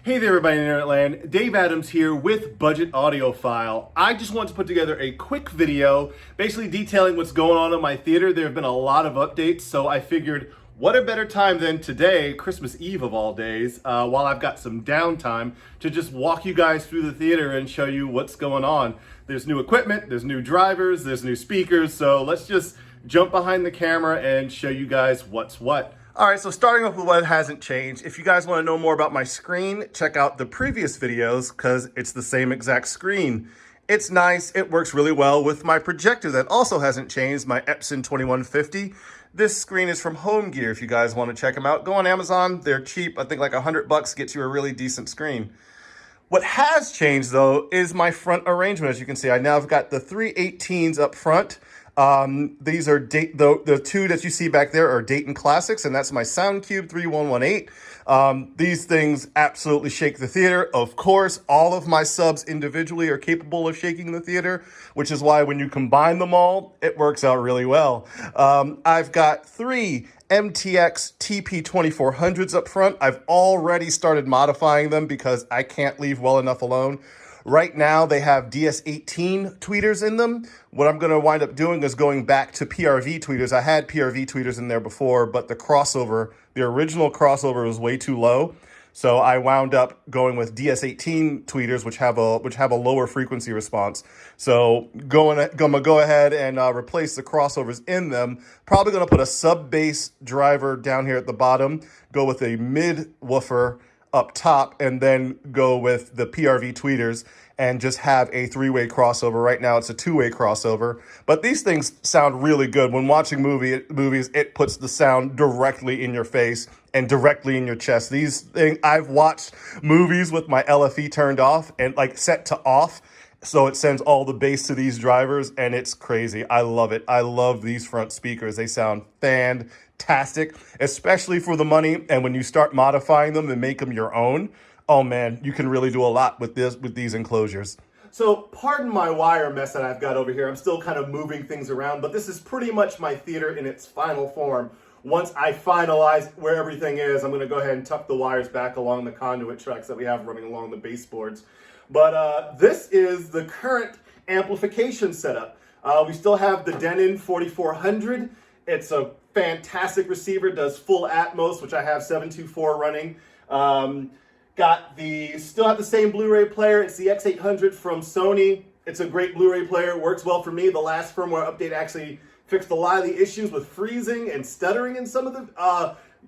Hey there everybody in Internet Land, Dave Adams here with Budget Audiophile. I just want to put together a quick video basically detailing what's going on in my theater. There have been a lot of updates, so I figured what a better time than today, Christmas Eve of all days, while I've got some downtime, to just walk you guys through the theater and show you what's going on. There's new equipment, there's new drivers, there's new speakers, so let's just jump behind the camera and show you guys what's what. All right, so starting off with what hasn't changed. If you guys want to know more about my screen, check out the previous videos because it's the same exact screen. It's nice, it works really well with my projector that also hasn't changed, my Epson 2150. This screen is from Homegear if you guys want to check them out. Go on Amazon, they're cheap. I think like $100 gets you a really decent screen. What has changed though is my front arrangement. As you can see, I now have got the 318s up front. These are the two that you see back there are Dayton classics, and that's my Soundqubed 3118. These things absolutely shake the theater. Of course, all of my subs individually are capable of shaking the theater, which is why when you combine them all, it works out really well. I've got three MTX TP2400s up front. I've already started modifying them because I can't leave well enough alone. Right now, they have DS18 tweeters in them. What I'm going to wind up doing is going back to PRV tweeters. I had PRV tweeters in there before, but the original crossover was way too low. So I wound up going with DS18 tweeters, which have a lower frequency response. So gonna go ahead and replace the crossovers in them. Probably going to put a sub bass driver down here at the bottom. Go with a mid woofer up top, and then go with the PRV tweeters and just have a three-way crossover. Right now it's a two-way crossover, but these things sound really good. When watching movies, it puts the sound directly in your face and directly in your chest. I've watched movies with my LFE turned off and like set to off, so it sends all the bass to these drivers, and it's crazy. I love it. I love these front speakers. They sound fantastic, especially for the money. And when you start modifying them and make them your own, oh man, you can really do a lot with these enclosures. So pardon my wire mess that I've got over here. I'm still kind of moving things around, but this is pretty much my theater in its final form. Once I finalize where everything is, I'm going to go ahead and tuck the wires back along the conduit tracks that we have running along the baseboards. But this is the current amplification setup. We still have the Denon 4400. It's a fantastic receiver, does full Atmos, which I have 724 running. Still have the same Blu-ray player. It's the X800 from Sony. It's a great Blu-ray player. It works well for me. The last firmware update actually fixed a lot of the issues with freezing and stuttering in some of the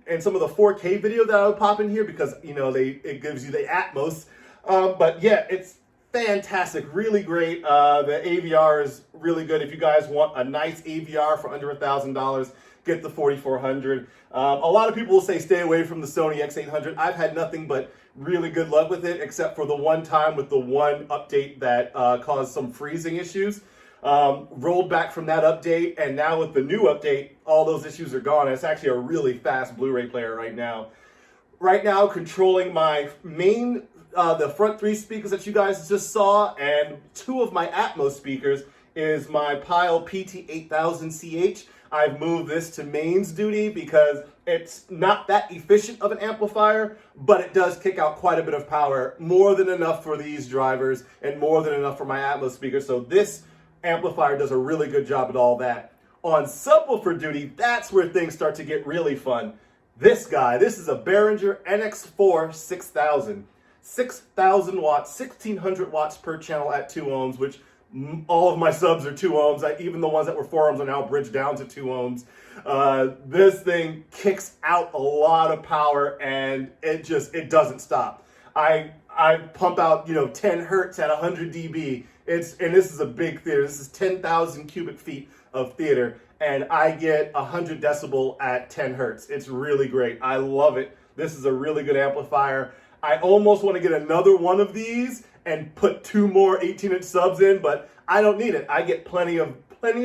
4K video that I would pop in here because it gives you the Atmos. But yeah, it's fantastic, really great. The AVR is really good. If you guys want a nice AVR for under $1,000, get the 4400. A lot of people will say stay away from the Sony X800. I've had nothing but really good luck with it, except for the one time with the one update that caused some freezing issues. Rolled back from that update, and now with the new update, all those issues are gone. It's actually a really fast Blu-ray player right now. Right now, controlling my main the front three speakers that you guys just saw and two of my Atmos speakers is my Pyle PT8000CH. I've moved this to mains duty because it's not that efficient of an amplifier, but it does kick out quite a bit of power, more than enough for these drivers and more than enough for my Atmos speakers. So this amplifier does a really good job at all that. On subwoofer duty, that's where things start to get really fun. This is a Behringer NX4 6000. 6,000 watts, 1,600 watts per channel at 2 ohms, which all of my subs are 2 ohms. Even the ones that were 4 ohms are now bridged down to 2 ohms. This thing kicks out a lot of power, and it doesn't stop. I pump out 10 hertz at 100 dB. And this is a big theater. This is 10,000 cubic feet of theater, and I get 100 decibel at 10 hertz. It's really great. I love it. This is a really good amplifier. I almost want to get another one of these and put 2 more 18-inch subs in, but I don't need it. I get plenty of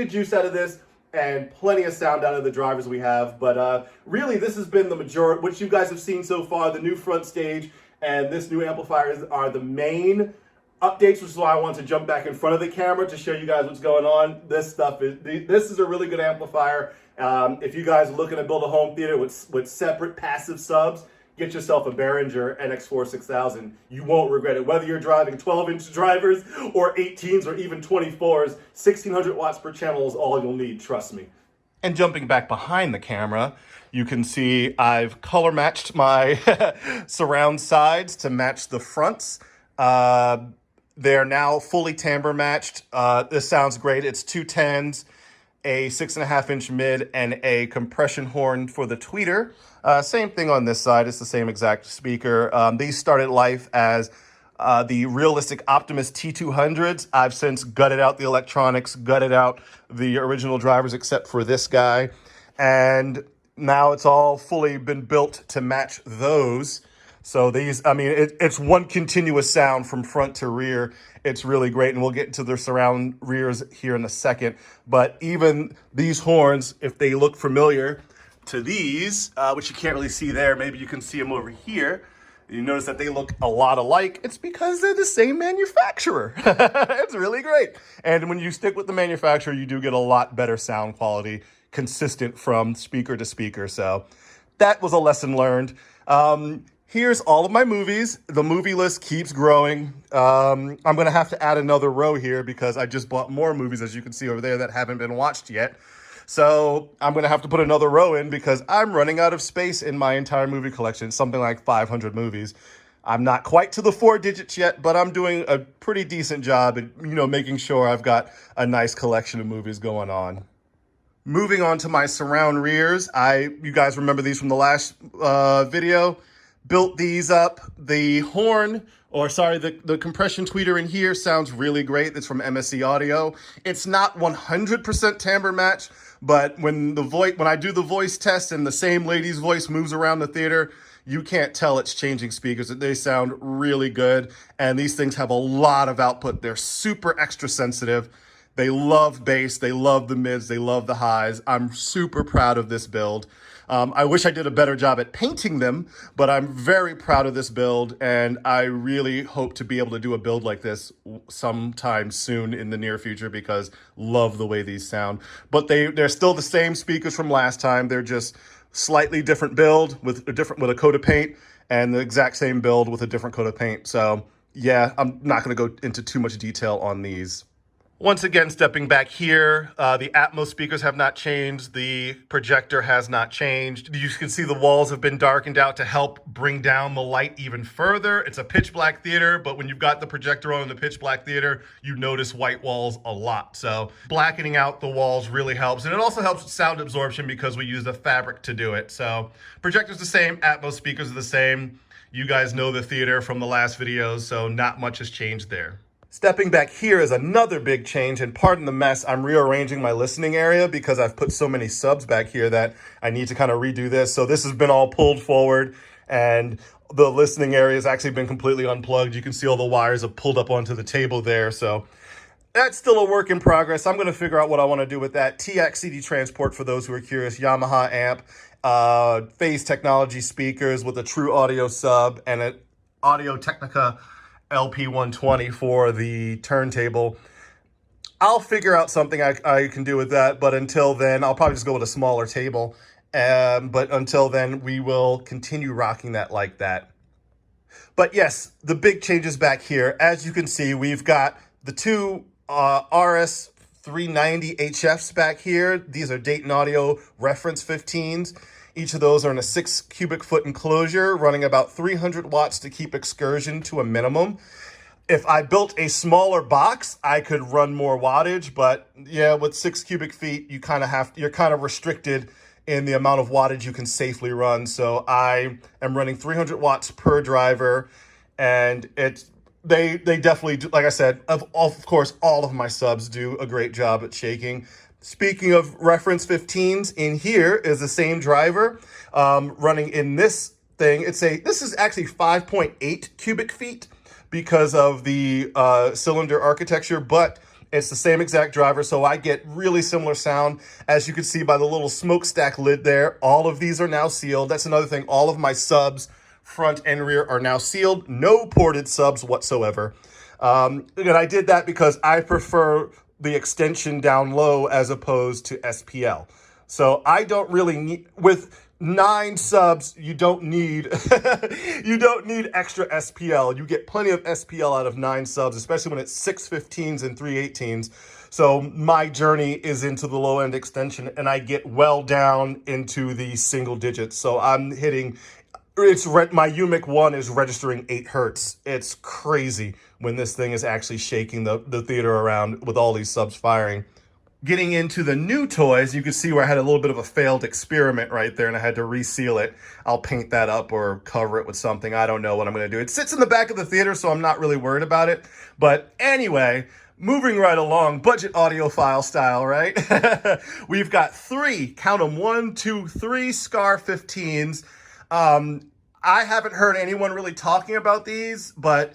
juice out of this and plenty of sound out of the drivers we have. But really, this has been the majority, what you guys have seen so far. The new front stage and this new amplifier are the main updates, which is why I want to jump back in front of the camera to show you guys what's going on. This is a really good amplifier. If you guys are looking to build a home theater with separate passive subs, get yourself a Behringer NX4 6000. You won't regret it. Whether you're driving 12-inch drivers or 18s or even 24s, 1600 watts per channel is all you'll need, trust me. And jumping back behind the camera, you can see I've color matched my surround sides to match the fronts. They're now fully timbre matched. This sounds great. It's two 10s, a 6.5-inch mid, and a compression horn for the tweeter. Same thing on this side. It's the same exact speaker. These started life as the realistic Optimus T200s. I've since gutted out the electronics, gutted out the original drivers except for this guy. And now it's all fully been built to match those. So these, I mean, it's one continuous sound from front to rear. It's really great, and we'll get into the surround rears here in a second. But even these horns, if they look familiar to these, which you can't really see there, maybe you can see them over here, you notice that they look a lot alike. It's because they're the same manufacturer. It's really great. And when you stick with the manufacturer, you do get a lot better sound quality, consistent from speaker to speaker. So that was a lesson learned. Here's all of my movies. The movie list keeps growing. I'm going to have to add another row here because I just bought more movies, as you can see over there, that haven't been watched yet. So I'm going to have to put another row in because I'm running out of space in my entire movie collection, something like 500 movies. I'm not quite to the 4 digits yet, but I'm doing a pretty decent job at, making sure I've got a nice collection of movies going on. Moving on to my surround rears. You guys remember these from the last video. Built these up. The horn, the compression tweeter in here sounds really great. It's from MSC Audio. It's not 100% timbre match, but when I do the voice test and the same lady's voice moves around the theater, you can't tell it's changing speakers. They sound really good, and these things have a lot of output. They're super extra sensitive. They love bass, they love the mids, they love the highs. I'm super proud of this build. I wish I did a better job at painting them, but I'm very proud of this build, and I really hope to be able to do a build like this sometime soon in the near future because love the way these sound. But they're still the same speakers from last time. They're just slightly different build with a coat of paint, and the exact same build with a different coat of paint. So yeah, I'm not going to go into too much detail on these. Once again, stepping back here, the Atmos speakers have not changed. The projector has not changed. You can see the walls have been darkened out to help bring down the light even further. It's a pitch black theater, but when you've got the projector on in the pitch black theater, you notice white walls a lot. So blackening out the walls really helps. And it also helps with sound absorption because we use the fabric to do it. So projector's the same, Atmos speakers are the same. You guys know the theater from the last videos, so not much has changed there. Stepping back here is another big change, and pardon the mess, I'm rearranging my listening area because I've put so many subs back here that I need to kind of redo this. So this has been all pulled forward, and the listening area has actually been completely unplugged. You can see all the wires have pulled up onto the table there. So that's still a work in progress. I'm going to figure out what I want to do with that. TX CD transport, for those who are curious, Yamaha amp, Phase Technology speakers with a true audio sub, and an Audio Technica LP120 for the turntable. I'll figure out something I can do with that, but until then, I'll probably just go with a smaller table. But until then, we will continue rocking that like that. But yes, the big changes back here. As you can see, we've got the two RS390 HFs back here. These are Dayton Audio Reference 15s. Each of those are in a 6 cubic foot enclosure, running about 300 watts to keep excursion to a minimum. If I built a smaller box, I could run more wattage, but yeah, with 6 cubic feet, you're kind of restricted in the amount of wattage you can safely run. So I am running 300 watts per driver, and they definitely do, like I said, of course, all of my subs do a great job at shaking. Speaking of reference 15s, in here is the same driver running in this thing. This is actually 5.8 cubic feet because of the cylinder architecture, but it's the same exact driver, so I get really similar sound. As you can see by the little smokestack lid there, all of these are now sealed. That's another thing. All of my subs, front and rear, are now sealed. No ported subs whatsoever. And I did that because I prefer the extension down low as opposed to SPL. So I don't really need, with 9 subs, you don't need you don't need extra SPL. You get plenty of SPL out of 9 subs, especially when it's 615s and 318s. So my journey is into the low end extension, and I get well down into the single digits. So I'm hitting, my UMIC 1 is registering 8 hertz. It's crazy when this thing is actually shaking the theater around with all these subs firing. Getting into the new toys, you can see where I had a little bit of a failed experiment right there, and I had to reseal it. I'll paint that up or cover it with something. I don't know what I'm going to do. It sits in the back of the theater, so I'm not really worried about it. But anyway, moving right along, budget audiophile style, right? We've got 3, count them, 1, 2, 3 Skar 15s. I haven't heard anyone really talking about these, but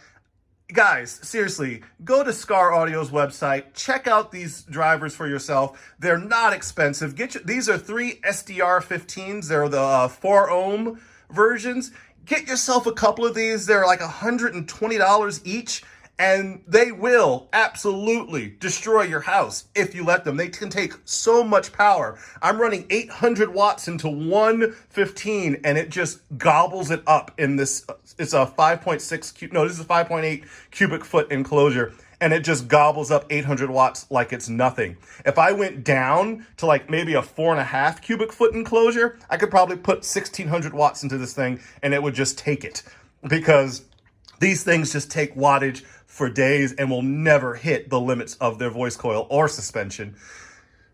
guys, seriously, go to Skar Audio's website, check out these drivers for yourself. They're not expensive. These are 3 SDR 15s. They're the 4 ohm versions. Get yourself a couple of these. They're like $120 each, and they will absolutely destroy your house if you let them. They can take so much power. I'm running 800 watts into one 15, and it just gobbles it up in this. It's a 5.6, no, this is a 5.8 cubic foot enclosure, and it just gobbles up 800 watts like it's nothing. If I went down to like maybe a 4.5 cubic foot enclosure, I could probably put 1600 watts into this thing, and it would just take it, because these things just take wattage for days and will never hit the limits of their voice coil or suspension.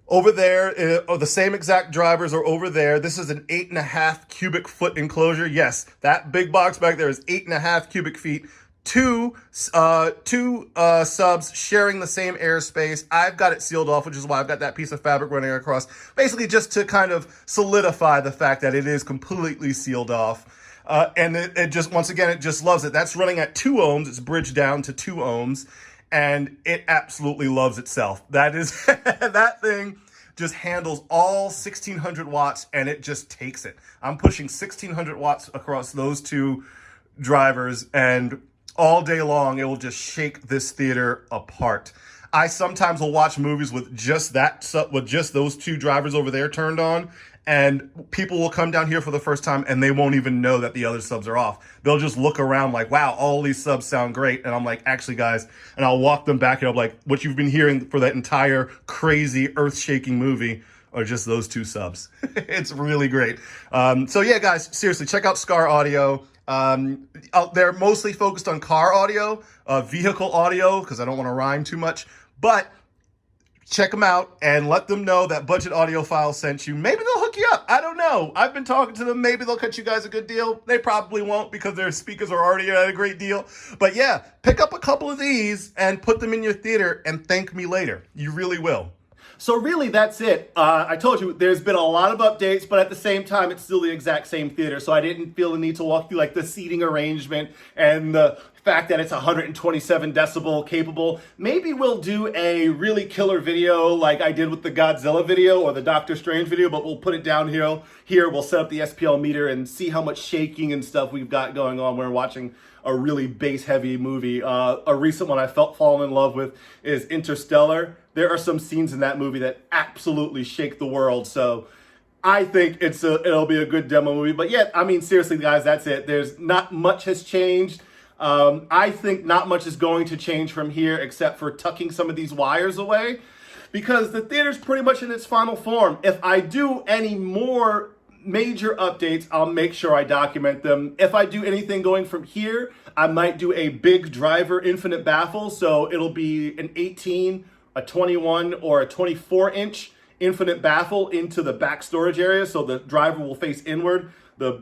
Over there, the same exact drivers are over there. This is an 8.5 cubic foot enclosure. Yes, that big box back there is 8.5 cubic feet. Two subs sharing the same airspace. I've got it sealed off, which is why I've got that piece of fabric running across, basically just to kind of solidify the fact that it is completely sealed off. And it just, once again, it just loves it. That's running at 2 ohms. It's bridged down to 2 ohms, and it absolutely loves itself. That is, that thing just handles all 1600 watts, and it just takes it. I'm pushing 1600 watts across those 2 drivers, and all day long, it will just shake this theater apart. I sometimes will watch movies with just those 2 drivers over there turned on, and people will come down here for the first time and they won't even know that the other subs are off. They'll just look around like, wow, all these subs sound great. And I'm like, actually, guys, and I'll walk them back and I'm like, what you've been hearing for that entire crazy earth-shaking movie are just those 2 subs. It's really great. So yeah, guys, seriously, check out Skar Audio. They're mostly focused on car audio, vehicle audio, because I don't want to rhyme too much, but check them out and let them know that Budget Audiophile sent you. Maybe they'll hook you up. I don't know. I've been talking to them. Maybe they'll cut you guys a good deal. They probably won't, because their speakers are already at a great deal. But yeah, pick up a couple of these and put them in your theater and thank me later. You really will. So really, that's it. I told you there's been a lot of updates, but at the same time, it's still the exact same theater. So I didn't feel the need to walk through like the seating arrangement and the fact that it's 127 decibel capable. Maybe we'll do a really killer video like I did with the Godzilla video or the Doctor Strange video, but we'll put it down here. We'll set up the SPL meter and see how much shaking and stuff we've got going on when we're watching a really bass-heavy movie. A recent one I fallen in love with is Interstellar. There are some scenes in that movie that absolutely shake the world, so I think it'll be a good demo movie. But yeah, I mean, seriously, guys, that's it. There's not much has changed. I think not much is going to change from here except for tucking some of these wires away, because the theater's pretty much in its final form. If I do any more major updates, I'll make sure I document them. If I do anything going from here, I might do a big driver infinite baffle, so it'll be an 18, a 21, or a 24-inch infinite baffle into the back storage area, so the driver will face inward. The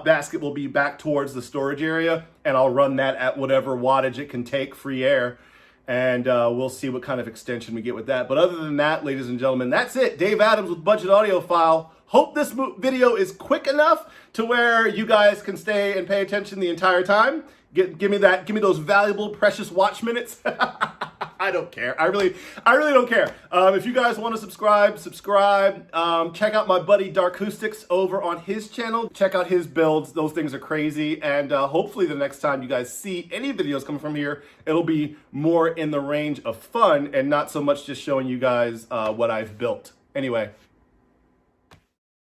basket will be back towards the storage area, and I'll run that at whatever wattage it can take, free air, and we'll see what kind of extension we get with that. But other than that, ladies and gentlemen, that's it. Dave Adams with Budget Audiophile. Hope this video is quick enough to where you guys can stay and pay attention the entire time. Give me those valuable, precious watch minutes. I don't care. I really don't care. If you guys want to subscribe. Check out my buddy Darkoustics over on his channel. Check out his builds. Those things are crazy. And hopefully the next time you guys see any videos coming from here, it'll be more in the range of fun and not so much just showing you guys what I've built. Anyway,